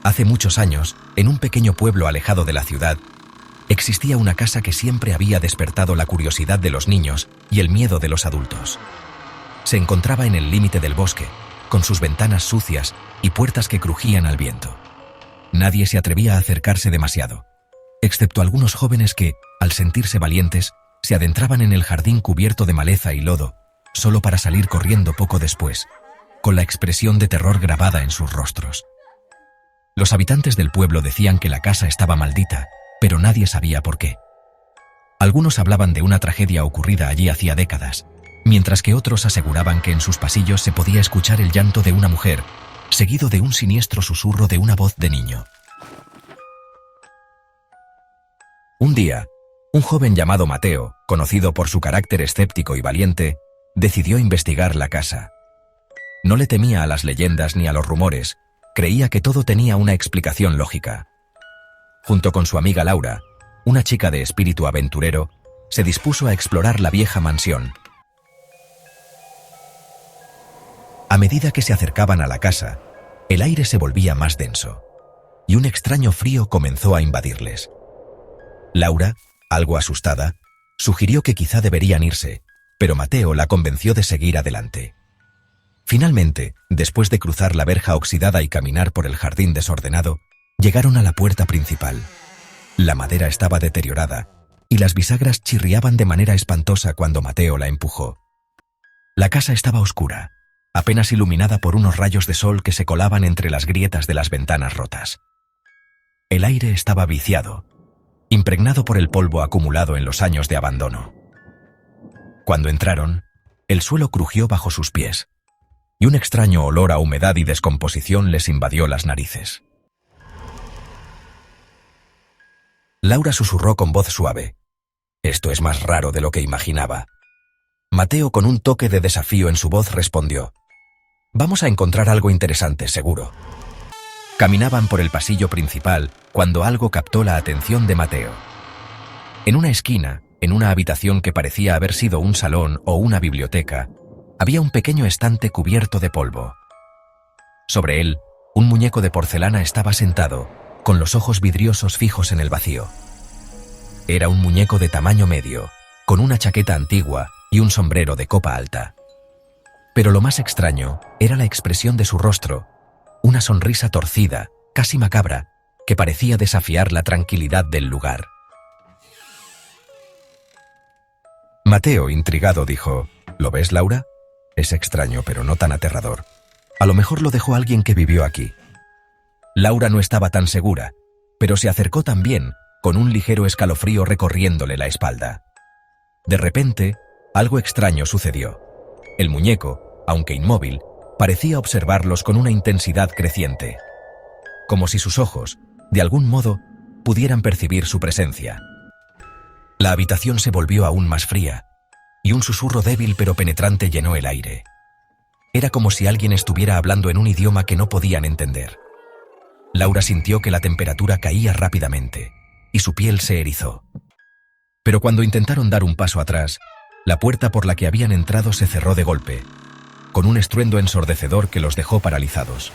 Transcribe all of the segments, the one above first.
Hace muchos años, en un pequeño pueblo alejado de la ciudad, existía una casa que siempre había despertado la curiosidad de los niños y el miedo de los adultos. Se encontraba en el límite del bosque, con sus ventanas sucias y puertas que crujían al viento. Nadie se atrevía a acercarse demasiado, excepto algunos jóvenes que, al sentirse valientes, se adentraban en el jardín cubierto de maleza y lodo, solo para salir corriendo poco después, con la expresión de terror grabada en sus rostros. Los habitantes del pueblo decían que la casa estaba maldita, pero nadie sabía por qué. Algunos hablaban de una tragedia ocurrida allí hacía décadas, mientras que otros aseguraban que en sus pasillos se podía escuchar el llanto de una mujer, seguido de un siniestro susurro de una voz de niño. Un día, un joven llamado Mateo, conocido por su carácter escéptico y valiente, decidió investigar la casa. No le temía a las leyendas ni a los rumores, creía que todo tenía una explicación lógica. Junto con su amiga Laura, una chica de espíritu aventurero, se dispuso a explorar la vieja mansión. A medida que se acercaban a la casa, el aire se volvía más denso, y un extraño frío comenzó a invadirles. Laura, algo asustada, sugirió que quizá deberían irse, pero Mateo la convenció de seguir adelante. Finalmente, después de cruzar la verja oxidada y caminar por el jardín desordenado, llegaron a la puerta principal. La madera estaba deteriorada, y las bisagras chirriaban de manera espantosa cuando Mateo la empujó. La casa estaba oscura, apenas iluminada por unos rayos de sol que se colaban entre las grietas de las ventanas rotas. El aire estaba viciado, impregnado por el polvo acumulado en los años de abandono. Cuando entraron, el suelo crujió bajo sus pies, y un extraño olor a humedad y descomposición les invadió las narices. Laura susurró con voz suave: «Esto es más raro de lo que imaginaba». Mateo, con un toque de desafío en su voz, respondió: «Vamos a encontrar algo interesante, seguro». Caminaban por el pasillo principal cuando algo captó la atención de Mateo. En una esquina, en una habitación que parecía haber sido un salón o una biblioteca, había un pequeño estante cubierto de polvo. Sobre él, un muñeco de porcelana estaba sentado, con los ojos vidriosos fijos en el vacío. Era un muñeco de tamaño medio, con una chaqueta antigua y un sombrero de copa alta. Pero lo más extraño era la expresión de su rostro, una sonrisa torcida, casi macabra, que parecía desafiar la tranquilidad del lugar. Mateo, intrigado, dijo: «¿Lo ves, Laura? Es extraño, pero no tan aterrador. A lo mejor lo dejó alguien que vivió aquí». Laura no estaba tan segura, pero se acercó también, con un ligero escalofrío recorriéndole la espalda. De repente, algo extraño sucedió. El muñeco, aunque inmóvil, parecía observarlos con una intensidad creciente, como si sus ojos, de algún modo, pudieran percibir su presencia. La habitación se volvió aún más fría, y un susurro débil pero penetrante llenó el aire. Era como si alguien estuviera hablando en un idioma que no podían entender. Laura sintió que la temperatura caía rápidamente, y su piel se erizó. Pero cuando intentaron dar un paso atrás, la puerta por la que habían entrado se cerró de golpe, con un estruendo ensordecedor que los dejó paralizados.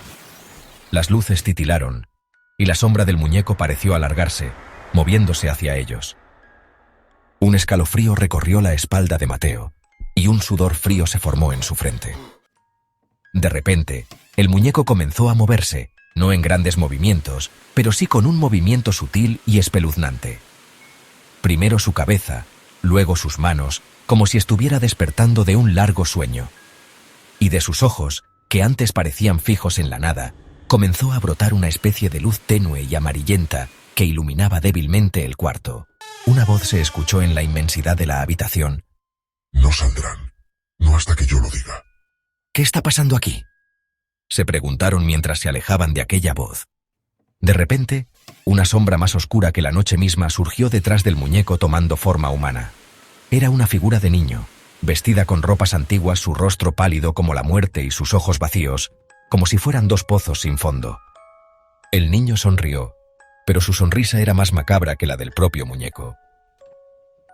Las luces titilaron, y la sombra del muñeco pareció alargarse, moviéndose hacia ellos. Un escalofrío recorrió la espalda de Mateo, y un sudor frío se formó en su frente. De repente, el muñeco comenzó a moverse, no en grandes movimientos, pero sí con un movimiento sutil y espeluznante. Primero su cabeza, luego sus manos, como si estuviera despertando de un largo sueño. Y de sus ojos, que antes parecían fijos en la nada, comenzó a brotar una especie de luz tenue y amarillenta que iluminaba débilmente el cuarto. Una voz se escuchó en la inmensidad de la habitación. «No saldrán, no hasta que yo lo diga». «¿Qué está pasando aquí?», se preguntaron mientras se alejaban de aquella voz. De repente, una sombra más oscura que la noche misma surgió detrás del muñeco tomando forma humana. Era una figura de niño, vestida con ropas antiguas, su rostro pálido como la muerte y sus ojos vacíos, como si fueran dos pozos sin fondo. El niño sonrió, pero su sonrisa era más macabra que la del propio muñeco.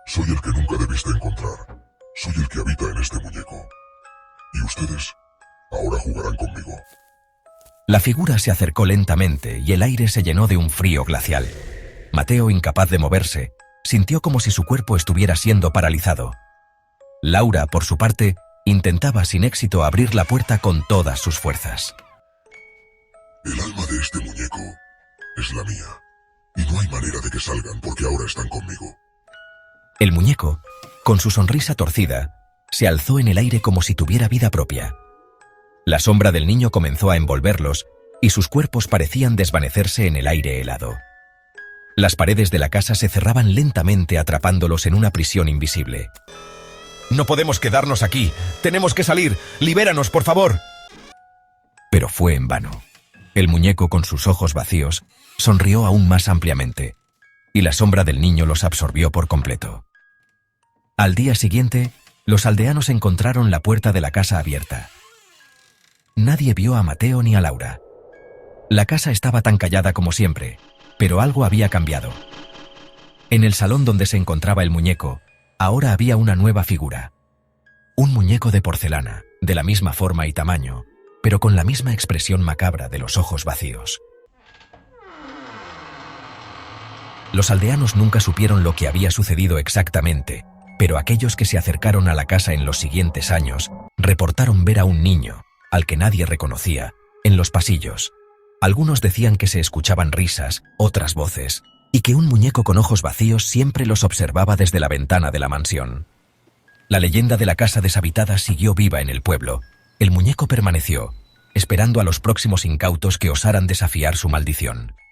«Soy el que nunca debiste encontrar. Soy el que habita en este muñeco. Y ustedes ahora jugarán conmigo». La figura se acercó lentamente y el aire se llenó de un frío glacial. Mateo, incapaz de moverse, sintió como si su cuerpo estuviera siendo paralizado. Laura, por su parte, intentaba sin éxito abrir la puerta con todas sus fuerzas. El alma de este muñeco es la mía. Y no hay manera de que salgan porque ahora están conmigo. El muñeco, con su sonrisa torcida, se alzó en el aire como si tuviera vida propia. La sombra del niño comenzó a envolverlos y sus cuerpos parecían desvanecerse en el aire helado. Las paredes de la casa se cerraban lentamente atrapándolos en una prisión invisible. «No podemos quedarnos aquí. Tenemos que salir. Libéranos, por favor». Pero fue en vano. El muñeco, con sus ojos vacíos, sonrió aún más ampliamente, y la sombra del niño los absorbió por completo. Al día siguiente, los aldeanos encontraron la puerta de la casa abierta. Nadie vio a Mateo ni a Laura. La casa estaba tan callada como siempre, pero algo había cambiado. En el salón donde se encontraba el muñeco, ahora había una nueva figura. Un muñeco de porcelana, de la misma forma y tamaño, pero con la misma expresión macabra de los ojos vacíos. Los aldeanos nunca supieron lo que había sucedido exactamente, pero aquellos que se acercaron a la casa en los siguientes años reportaron ver a un niño, al que nadie reconocía, en los pasillos. Algunos decían que se escuchaban risas, otras voces, y que un muñeco con ojos vacíos siempre los observaba desde la ventana de la mansión. La leyenda de la casa deshabitada siguió viva en el pueblo. El muñeco permaneció, esperando a los próximos incautos que osaran desafiar su maldición.